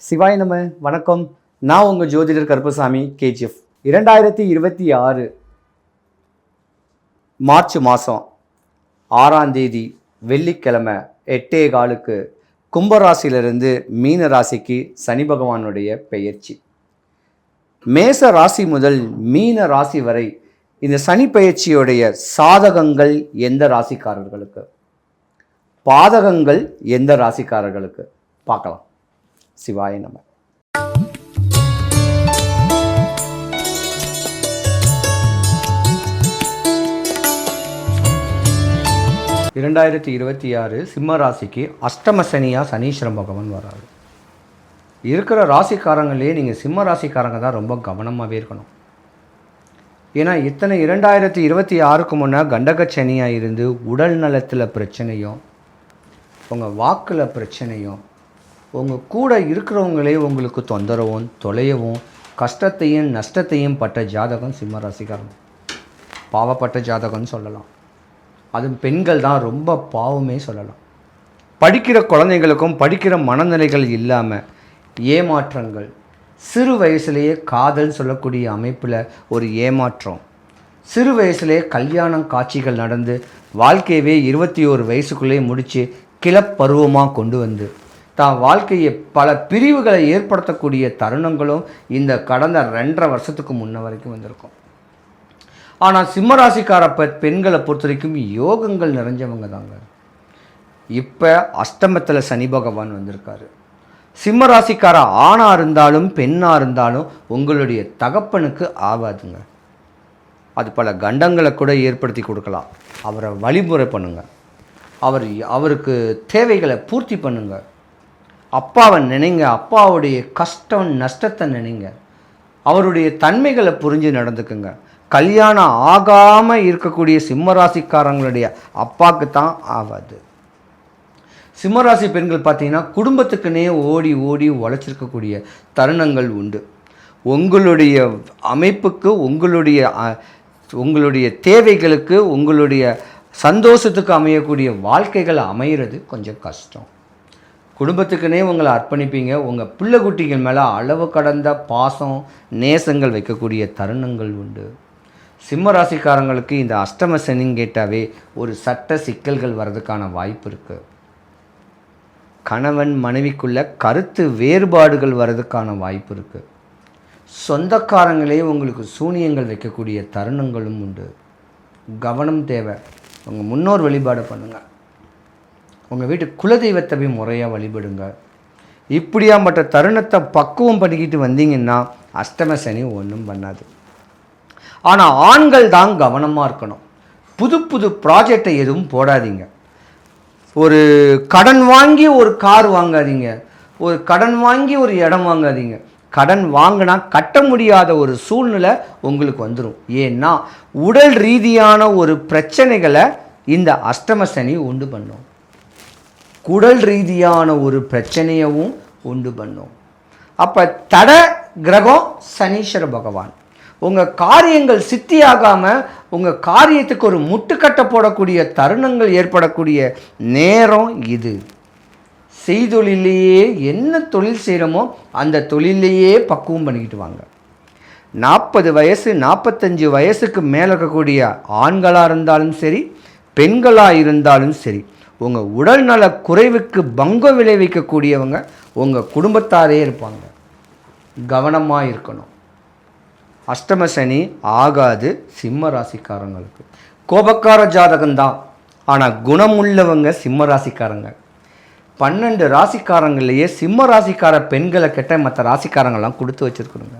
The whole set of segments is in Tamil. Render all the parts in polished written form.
சிவாய் நம. வணக்கம். நான் உங்கள் ஜோதிடர் கருப்பசாமி கேஜிஎஃப். 2026 மார்ச் மாதம் 6ஆம் தேதி வெள்ளிக்கிழமை 8:15 கும்பராசியிலிருந்து மீன ராசிக்கு சனி பகவானுடைய பெயர்ச்சி. மேச ராசி முதல் மீன ராசி வரை இந்த சனி பெயர்ச்சியுடைய சாதகங்கள் எந்த ராசிக்காரர்களுக்கு, பாதகங்கள் எந்த ராசிக்காரர்களுக்கு பார்க்கலாம். சிவாய நம. 2026 சிம்ம ராசிக்கு அஷ்டம சனியா சனீஸ்வரன் பகவான் வராது. இருக்கிற ராசிக்காரங்களே நீங்கள் சிம்ம ராசிக்காரங்க தான் ரொம்ப கவனமாகவே இருக்கணும். ஏன்னா இத்தனை 2026க்கு முன்னே கண்டக சனியாக இருந்து உடல் நலத்தில் பிரச்சனையும், உங்கள் வாக்கில் பிரச்சனையும், உங்கள் கூட இருக்கிறவங்களே உங்களுக்கு தொந்தரவும் தொலையவும் கஷ்டத்தையும் நஷ்டத்தையும் பட்ட ஜாதகம் சிம்ம ராசிக்காரங்க. பாவப்பட்ட ஜாதகம்னு சொல்லலாம். அது பெண்கள் தான் ரொம்ப பாவமே சொல்லலாம். படிக்கிற குழந்தைங்களுக்கும் படிக்கிற மனநிலைகள் இல்லாமல் ஏமாற்றங்கள், சிறு வயசுலேயே காதல் சொல்லக்கூடிய அமைப்பில் ஒரு ஏமாற்றம், சிறு வயசுலேயே கல்யாணம் காட்சிகள் நடந்து வாழ்க்கையவே 21 வயசுக்குள்ளேயே முடித்து கிளப்பருவமாக கொண்டு வந்து தான் வாழ்க்கையை பல பிரிவுகளை ஏற்படுத்தக்கூடிய தருணங்களும் இந்த கடந்த 2.5 வருஷத்துக்கு முன்ன வரைக்கும் வந்திருக்கும். ஆனால் சிம்மராசிக்கார பெண்களை பொறுத்த வரைக்கும் யோகங்கள் நிறைஞ்சவங்க தாங்க. இப்போ அஷ்டமத்தில் சனி பகவான் வந்திருக்காரு. சிம்மராசிக்கார ஆணாக இருந்தாலும் பெண்ணாக இருந்தாலும் உங்களுடைய தகப்பனுக்கு ஆகாதுங்க. அது பல கண்டங்களை கூட ஏற்படுத்தி கொடுக்கலாம். அவரை வழிமுறை பண்ணுங்க. அவருக்கு தேவைகளை பூர்த்தி பண்ணுங்க. அப்பாவை நினைங்க. அப்பாவுடைய கஷ்டம் நஷ்டத்தை நினைங்க. அவருடைய தன்மைகளை புரிஞ்சு நடந்துக்குங்க. கல்யாணம் ஆகாமல் இருக்கக்கூடிய சிம்மராசிக்காரங்களுடைய அப்பாவுக்கு தான் ஆகாது. சிம்மராசி பெண்கள் பார்த்தீங்கன்னா குடும்பத்துக்குன்னே ஓடி ஓடி உழைச்சிருக்கக்கூடிய தருணங்கள் உண்டு. உங்களுடைய அமைப்புக்கு, உங்களுடைய தேவைகளுக்கு, உங்களுடைய சந்தோஷத்துக்கு அமையக்கூடிய வாழ்க்கைகள் அமைகிறது கொஞ்சம் கஷ்டம். குடும்பத்துக்குன்னே உங்களை அர்ப்பணிப்பீங்க. உங்கள் பிள்ளை குட்டிகள் மேலே அளவு கடந்த பாசம் நேசங்கள் வைக்கக்கூடிய தருணங்கள் உண்டு. சிம்ம ராசிக்காரங்களுக்கு இந்த அஷ்டம சனின்னு கேட்டாவே ஒரு சட்ட சிக்கல்கள் வர்றதுக்கான வாய்ப்பு இருக்குது. கணவன் மனைவிக்குள்ள கருத்து வேறுபாடுகள் வர்றதுக்கான வாய்ப்பு இருக்குது. சொந்தக்காரங்களே உங்களுக்கு சூனியங்கள் வைக்கக்கூடிய தருணங்களும் உண்டு. கவனம் தேவை. உங்கள் முன்னோர் வழிபாடு பண்ணுங்கள். உங்கள் வீட்டு குலதெய்வத்தை போய் முறையாக வழிபடுங்க. இப்படியாப்பட்ட தருணத்தை பக்குவம் பண்ணிக்கிட்டு வந்தீங்கன்னா அஷ்டம சனி ஒன்றும் பண்ணாது. ஆனால் ஆண்கள் தான் கவனமாக இருக்கணும். புது புது ப்ராஜெக்டை எதுவும் போடாதீங்க. ஒரு கடன் வாங்கி ஒரு கார் வாங்காதீங்க. ஒரு கடன் வாங்கி ஒரு இடம் வாங்காதீங்க. கடன் வாங்கினா கட்ட முடியாத ஒரு சூழ்நிலை உங்களுக்கு வந்துடும். ஏன்னா உடல் ரீதியான ஒரு பிரச்சனைகளை இந்த அஷ்டம சனி உண்டு பண்ணும். உடல் ரீதியான ஒரு பிரச்சனையவும் உண்டு பண்ணும். அப்போ தட கிரகம் சனீஸ்வர பகவான். உங்கள் காரியங்கள் சித்தியாகாமல் உங்கள் காரியத்துக்கு ஒரு முட்டுக்கட்டை போடக்கூடிய தருணங்கள் ஏற்படக்கூடிய நேரம் இது. செய்தொழிலேயே என்ன தொழில் செய்கிறோமோ அந்த தொழிலையே பக்குவம் பண்ணிக்கிட்டு வாங்க. 40 வயசு 45 வயசுக்கு மேலே இருக்கக்கூடிய ஆண்களாக இருந்தாலும் சரி, பெண்களாக இருந்தாலும் சரி, உங்கள் உடல்நல குறைவுக்கு பங்கம் விளைவிக்கக்கூடியவங்க உங்கள் குடும்பத்தாரே இருப்பாங்க. கவனமாக இருக்கணும். அஷ்டம சனி ஆகாது சிம்ம ராசிக்காரங்களுக்கு. கோபக்கார ஜாதகம்தான், ஆனால் குணமுள்ளவங்க சிம்ம ராசிக்காரங்க. 12 ராசிக்காரங்களையே சிம்ம ராசிக்கார பெண்களை கெட்ட மற்ற ராசிக்காரங்கள்லாம் கொடுத்து வச்சுருக்குறோங்க.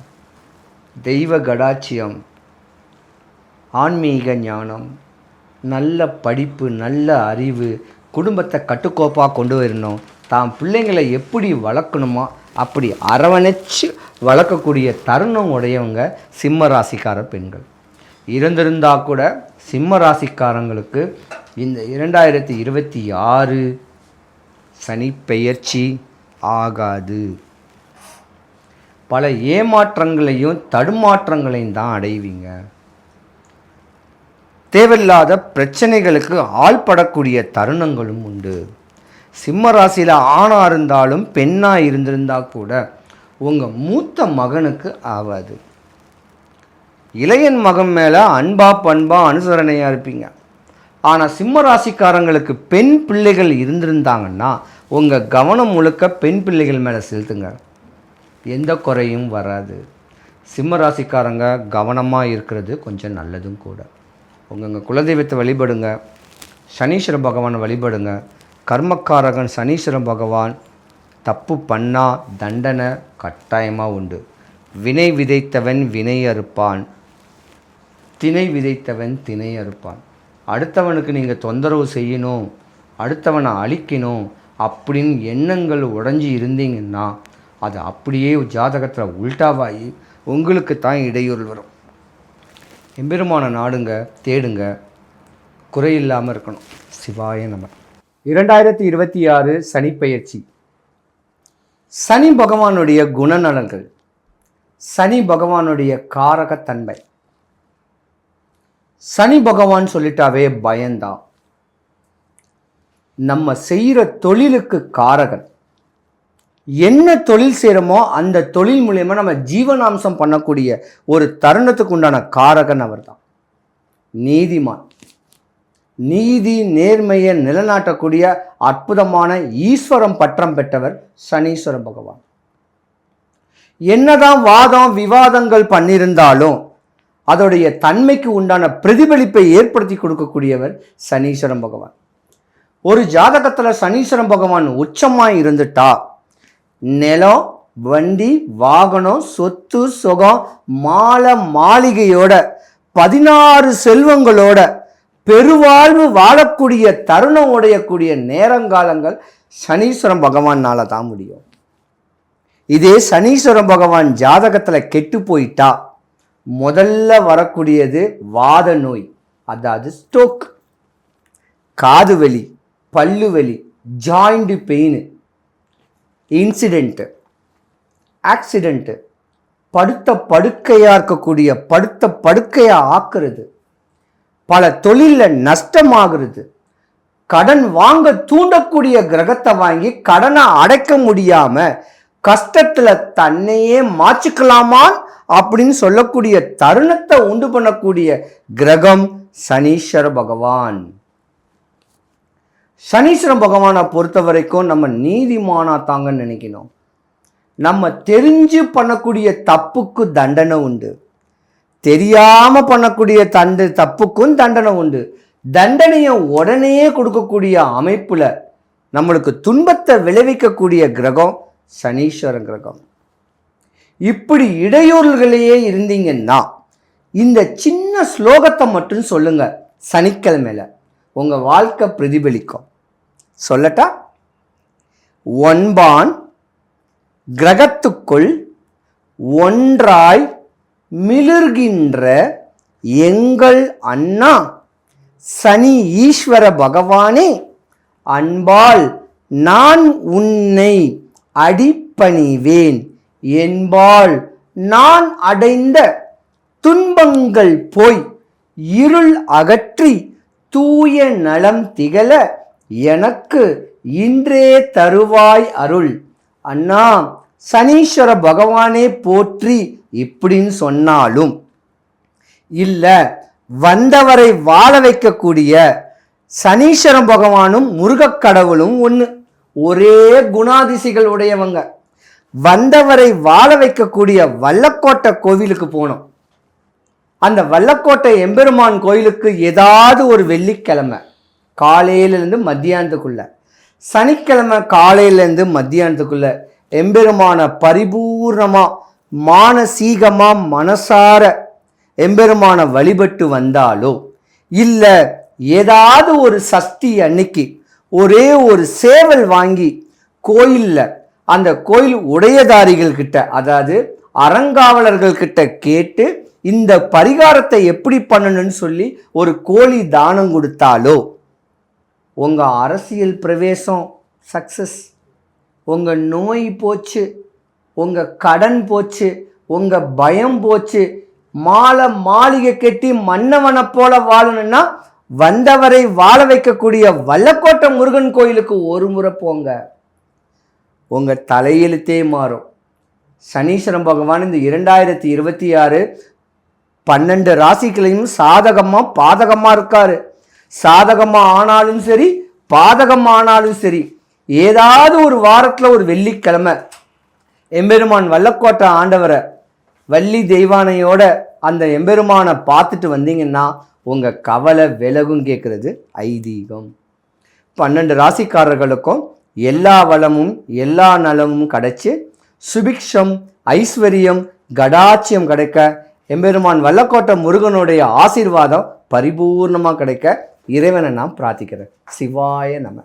தெய்வ கடாட்சியம், ஆன்மீக ஞானம், நல்ல படிப்பு, நல்ல அறிவு, குடும்பத்தை கட்டுக்கோப்பாக கொண்டு வரணும். தான் பிள்ளைங்களை எப்படி வளர்க்கணுமோ அப்படி அரவணைச்சு வளர்க்கக்கூடிய தருணம் உடையவங்க சிம்ம ராசிக்கார பெண்கள். இருந்திருந்தால் கூட சிம்ம ராசிக்காரங்களுக்கு இந்த 2026 சனி பெயர்ச்சி ஆகாது. பல ஏமாற்றங்களையும் தடுமாற்றங்களையும் தான் அடைவீங்க. தேவையில்லாத பிரச்சனைகளுக்கு ஆள்படக்கூடிய தருணங்களும் உண்டு. சிம்ம ராசியில் ஆணாக இருந்தாலும் பெண்ணாக இருந்திருந்தா கூட உங்கள் மூத்த மகனுக்கு ஆகாது. இளையன் மகன் மேலே அன்பா பண்பா அனுசரணையாக இருப்பீங்க. ஆனால் சிம்ம ராசிக்காரங்களுக்கு பெண் பிள்ளைகள் இருந்திருந்தாங்கன்னா உங்கள் கவனம் முழுக்க பெண் பிள்ளைகள் மேலே செலுத்துங்க, எந்த குறையும் வராது. சிம்ம ராசிக்காரங்க கவனமாக இருக்கிறது கொஞ்சம் நல்லதும் கூட. உங்கள் குலதெய்வத்தை வழிபடுங்க, சனீஸ்வர பகவானை வழிபடுங்க. கர்மக்காரகன் சனீஸ்வர பகவான் தப்பு பண்ணால் தண்டனை கட்டாயமாக உண்டு. வினை விதைத்தவன் வினை அறுப்பான், திணை விதைத்தவன் திணை அறுப்பான். அடுத்தவனுக்கு நீங்கள் தொந்தரவு செய்யணும், அடுத்தவனை அழிக்கணும் அப்படின்னு எண்ணங்கள் உடஞ்சி இருந்தீங்கன்னா அது அப்படியே ஜாதகத்தில் உல்டாவாகி உங்களுக்கு தான் இடையூறு வரும். எம்பெருமான நாடுங்க, தேடுங்க, குறையில்லாமல் இருக்கணும். சிவாய நம. 2026 சனிப்பெயர்ச்சி. சனி பகவானுடைய குணநலன்கள், சனி பகவானுடைய காரகத்தன்மை. சனி பகவான் சொல்லிட்டாவே பயந்தான். நம்ம செய்கிற தொழிலுக்கு காரகன். என்ன தொழில் செய்கிறோமோ அந்த தொழில் மூலயமா நம்ம ஜீவனாம்சம் பண்ணக்கூடிய ஒரு தருணத்துக்கு உண்டான காரகன் அவர் தான். நீதிமான், நீதி நேர்மையை நிலைநாட்டக்கூடிய அற்புதமான ஈஸ்வரம் பட்டம் பெற்றவர் சனீஸ்வர பகவான். என்னதான் வாதம் விவாதங்கள் பண்ணியிருந்தாலும் அதோடைய தன்மைக்கு உண்டான பிரதிபலிப்பை ஏற்படுத்தி கொடுக்கக்கூடியவர் சனீஸ்வரம் பகவான். ஒரு ஜாதகத்தில் சனீஸ்வரம் பகவான் உச்சமாக இருந்துட்டா நிலம், வண்டி, வாகனம், சொத்து, சுகம், மாலை மாளிகையோட 16 செல்வங்களோட பெருவாழ்வு வாழக்கூடிய தருணம் உடையக்கூடிய நேரங்காலங்கள் சனீஸ்வரம் பகவானால தான் முடியும். இதே சனீஸ்வரம் பகவான் ஜாதகத்தில் கெட்டு போயிட்டா முதல்ல வரக்கூடியது வாத நோய், அதாவது ஸ்ட்ரோக், காது வலி, பல்லு வலி, ஜாயிண்ட் பெயின், இன்சிடென்ட்டு, ஆக்சிடென்ட்டு, படுத்த படுக்கையாக இருக்கக்கூடிய படுத்த படுக்கையாக ஆக்குறது, பல தொழிலில் நஷ்டமாகிறது, கடன் வாங்க தூண்டக்கூடிய கிரகத்தை வாங்கி கடனை அடைக்க முடியாம கஷ்டத்துல தன்னையே மாற்றிக்கலாமான் அப்படின்னு சொல்லக்கூடிய தருணத்தை உண்டு பண்ணக்கூடிய கிரகம் சனீஸ்வர பகவான். சனீஸ்வர பகவானை பொறுத்த வரைக்கும் நம்ம நீதிமானா தாங்கன்னு நினைக்கணும். நம்ம தெரிஞ்சு பண்ணக்கூடிய தப்புக்கு தண்டனை உண்டு, தெரியாம பண்ணக்கூடிய தப்புக்கும் தண்டனை உண்டு. தண்டனையை உடனே கொடுக்கக்கூடிய அமைப்புல நம்மளுக்கு துன்பத்தை விளைவிக்கக்கூடிய கிரகம் சனீஸ்வர கிரகம். இப்படி இடையூறுகளையே இருந்தீங்கன்னா இந்த சின்ன ஸ்லோகத்தை மட்டும் சொல்லுங்க, சனிக்கிழமையில உங்க வாழ்க்கை பிரதிபலிக்கும். சொல்லட்டா? ஒன்பான் கிரகத்துக்குள் ஒன்றாய் மிளிர்கின்ற எங்கள் அண்ணா சனி ஈஸ்வர பகவானே, அன்பால் நான் உன்னை அடிபணிவேன், என்பால் நான் அடைந்த துன்பங்கள் போய் இருள் அகற்றி தூய நலம் திகழ எனக்கு இன்றே தருவாய் அருள். அண்ணா சனீஸ்வர பகவானே போற்றி இப்படின்னு சொன்னாலும் இல்ல, வந்தவரை வாழ வைக்கக்கூடிய சனீஸ்வர பகவானும் முருகக் கடவுளும் ஒன்று, ஒரே குணாதிசைகள் உடையவங்க. வந்தவரை வாழ வைக்கக்கூடிய வல்லக்கோட்டை கோவிலுக்கு போனோம். அந்த வல்லக்கோட்டை எம்பெருமான் கோயிலுக்கு ஏதாவது ஒரு வெள்ளிக்கிழமை காலையிலேருந்து மத்தியானத்துக்குள்ள, சனிக்கிழமை காலையிலேருந்து மத்தியானத்துக்குள்ள எம்பெருமான பரிபூர்ணமா மானசீகமா மனசார எம்பெருமான வழிபட்டு வந்தாலோ இல்ல ஏதாவது ஒரு சஷ்டி அன்னைக்கு ஒரே ஒரு சேவல் வாங்கி கோயில்ல அந்த கோயில் உடையதாரிகள் கிட்ட, அதாவது அறங்காவலர்கள் கிட்ட கேட்டு இந்த பரிகாரத்தை எப்படி பண்ணணும்னு சொல்லி ஒரு கோழி தானம் கொடுத்தாலோ உங்க அரசியல் பிரவேசம் சக்சஸ், உங்க நோய் போச்சு, உங்க கடன் போச்சு, உங்க பயம் போச்சு. மாலை மாளிகை கட்டி மன்னவனை போல வாழணும்னா வந்தவரை வாழ வைக்கக்கூடிய வல்லக்கோட்டை முருகன் கோயிலுக்கு ஒரு முறை போங்க, உங்கள் தலையெழுத்தே மாறும். சனீஸ்வரன் பகவான் இந்த 2026 12 ராசிகளையும் சாதகமாக பாதகமாக இருக்காரு. சாதகமாக ஆனாலும் சரி, பாதகம் ஆனாலும் சரி, ஏதாவது ஒரு வாரத்தில் ஒரு வெள்ளிக்கிழமை எம்பெருமான் வல்லக்கோட்டை ஆண்டவரை வள்ளி தெய்வானையோட அந்த எம்பெருமானை பார்த்துட்டு வந்தீங்கன்னா உங்கள் கவலை விலகும் கேட்குறது ஐதீகம். 12 ராசிக்காரர்களுக்கும் எல்லா வளமும் எல்லா நலமும் கிடைச்சி சுபிக்ஷம் ஐஸ்வர்யம் கடாட்சியம் கிடைக்க எம்பெருமான் வல்லக்கோட்டை முருகனுடைய ஆசீர்வாதம் பரிபூர்ணமாக கிடைக்க இறைவனை நான் பிரார்த்திக்கிறேன். சிவாய நம.